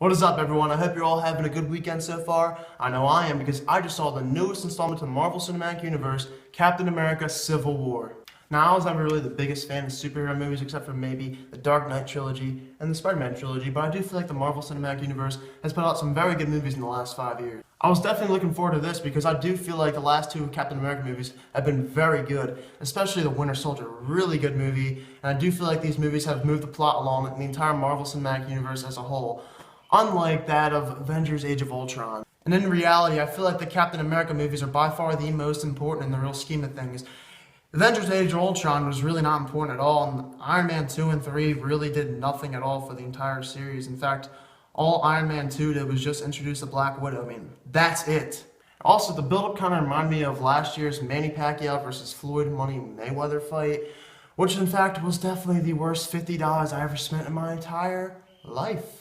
What is up, everyone? I hope you're all having a good weekend so far. I know I am because I just saw the newest installment to the Marvel Cinematic Universe, Captain America Civil War. Now, I was never really the biggest fan of superhero movies except for maybe the Dark Knight trilogy and the Spider-Man trilogy, but I do feel like the Marvel Cinematic Universe has put out some very good movies in the last 5 years. I was definitely looking forward to this because I do feel like the last two Captain America movies have been very good, especially the Winter Soldier, really good movie, and I do feel like these movies have moved the plot along in the entire Marvel Cinematic Universe as a whole, unlike that of Avengers Age of Ultron. And in reality, I feel like the Captain America movies are by far the most important in the real scheme of things. Avengers Age of Ultron was really not important at all, and Iron Man 2 and 3 really did nothing at all for the entire series. In fact, all Iron Man 2 did was just introduce the Black Widow. I mean, that's it. Also, the build-up kind of reminded me of last year's Manny Pacquiao versus Floyd Money Mayweather fight, which in fact was definitely the worst $50 I ever spent in my entire life.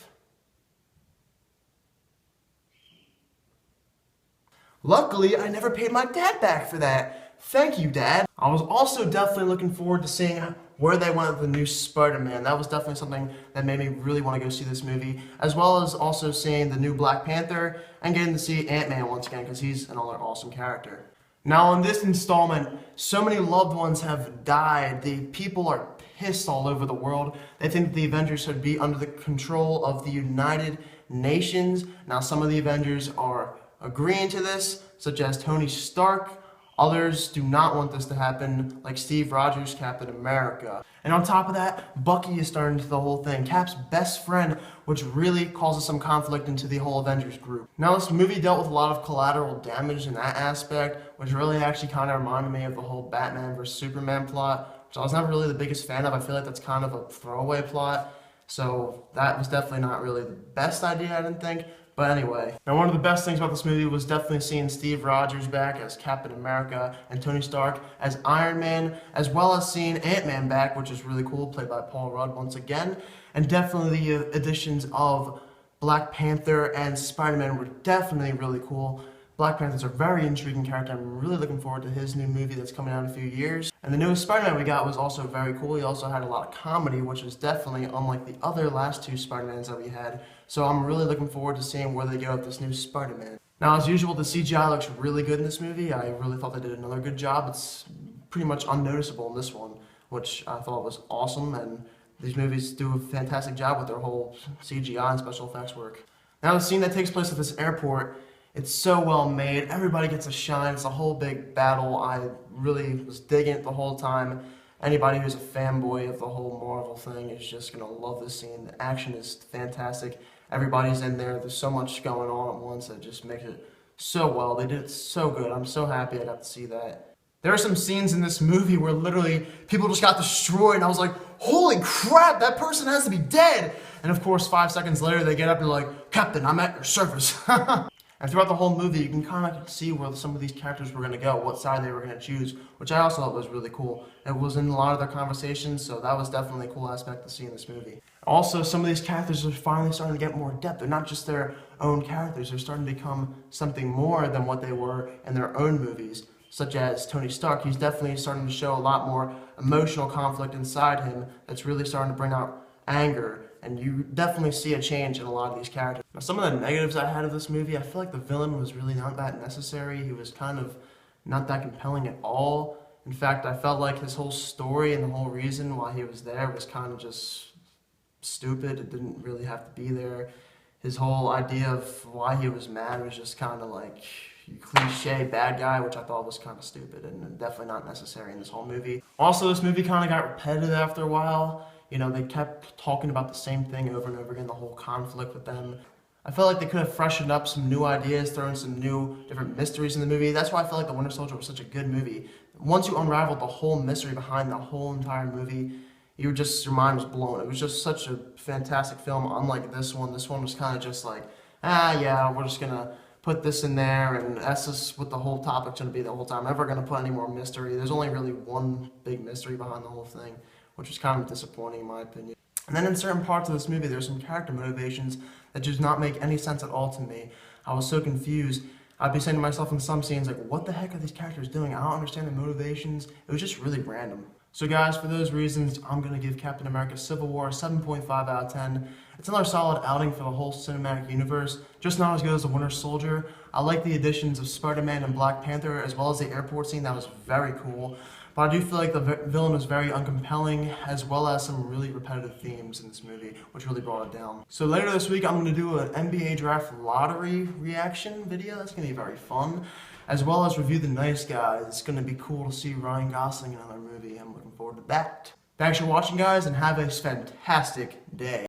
Luckily, I never paid my dad back for that. Thank you, Dad. I was also definitely looking forward to seeing where they went with the new Spider-Man. That was definitely something that made me really want to go see this movie, as well as also seeing the new Black Panther and getting to see Ant-Man once again, because he's another awesome character. Now, in this installment, so many loved ones have died. The people are pissed all over the world. They think the Avengers should be under the control of the United Nations. Now, some of the Avengers are agreeing to this, such as Tony Stark. Others do not want this to happen, like Steve Rogers' Captain America. And on top of that, Bucky is starting to the whole thing, Cap's best friend, which really causes some conflict into the whole Avengers group. Now, this movie dealt with a lot of collateral damage in that aspect, which really actually kind of reminded me of the whole Batman vs. Superman plot, which I was never really the biggest fan of. I feel like that's kind of a throwaway plot, so that was definitely not really the best idea, I didn't think. But anyway, now one of the best things about this movie was definitely seeing Steve Rogers back as Captain America and Tony Stark as Iron Man, as well as seeing Ant-Man back, which is really cool, played by Paul Rudd once again. And definitely the additions of Black Panther and Spider-Man were definitely really cool. Black Panther's a very intriguing character. I'm really looking forward to his new movie that's coming out in a few years. And the newest Spider-Man we got was also very cool. He also had a lot of comedy, which is definitely unlike the other last two Spider-Mans that we had. So I'm really looking forward to seeing where they go with this new Spider-Man. Now, as usual, the CGI looks really good in this movie. I really thought they did another good job. It's pretty much unnoticeable in this one, which I thought was awesome. And these movies do a fantastic job with their whole CGI and special effects work. Now, the scene that takes place at this airport, it's so well made. Everybody gets a shine. It's a whole big battle. I really was digging it the whole time. Anybody who's a fanboy of the whole Marvel thing is just going to love this scene. The action is fantastic. Everybody's in there. There's so much going on at once that just makes it so well. They did it so good. I'm so happy I got to see that. There are some scenes in this movie where literally people just got destroyed, and I was like, holy crap, that person has to be dead! And of course, 5 seconds later, they get up and they're like, Captain, I'm at your service. And throughout the whole movie, you can kind of see where some of these characters were going to go, what side they were going to choose, which I also thought was really cool. It was in a lot of their conversations, so that was definitely a cool aspect to see in this movie. Also, some of these characters are finally starting to get more depth. They're not just their own characters. They're starting to become something more than what they were in their own movies, such as Tony Stark. He's definitely starting to show a lot more emotional conflict inside him that's really starting to bring out anger. And you definitely see a change in a lot of these characters. Now, some of the negatives I had of this movie, I feel like the villain was really not that necessary. He was kind of not that compelling at all. In fact, I felt like his whole story and the whole reason why he was there was kind of just stupid. It didn't really have to be there. His whole idea of why he was mad was just kind of like cliche bad guy, which I thought was kind of stupid and definitely not necessary in this whole movie. Also, this movie kind of got repetitive after a while. You know, they kept talking about the same thing over and over again, the whole conflict with them. I felt like they could have freshened up some new ideas, thrown some new different mysteries in the movie. That's why I felt like The Winter Soldier was such a good movie. Once you unraveled the whole mystery behind the whole entire movie, your mind was blown. It was just such a fantastic film, unlike this one. This one was kind of just like, yeah, we're just going to put this in there, and that's just what the whole topic's going to be the whole time. I'm never going to put any more mystery. There's only really one big mystery behind the whole thing, which was kind of disappointing in my opinion. And then in certain parts of this movie, there's some character motivations that just not make any sense at all to me. I was so confused. I'd be saying to myself in some scenes, like, what the heck are these characters doing? I don't understand the motivations. It was just really random. So guys, for those reasons, I'm going to give Captain America Civil War a 7.5 out of 10. It's another solid outing for the whole cinematic universe, just not as good as The Winter Soldier. I like the additions of Spider-Man and Black Panther, as well as the airport scene. That was very cool. But I do feel like the villain was very uncompelling, as well as some really repetitive themes in this movie, which really brought it down. So later this week, I'm going to do an NBA draft lottery reaction video. That's going to be very fun. As well as review The Nice Guys. It's going to be cool to see Ryan Gosling in another movie. I'm looking forward to that. Thanks for watching, guys, and have a fantastic day.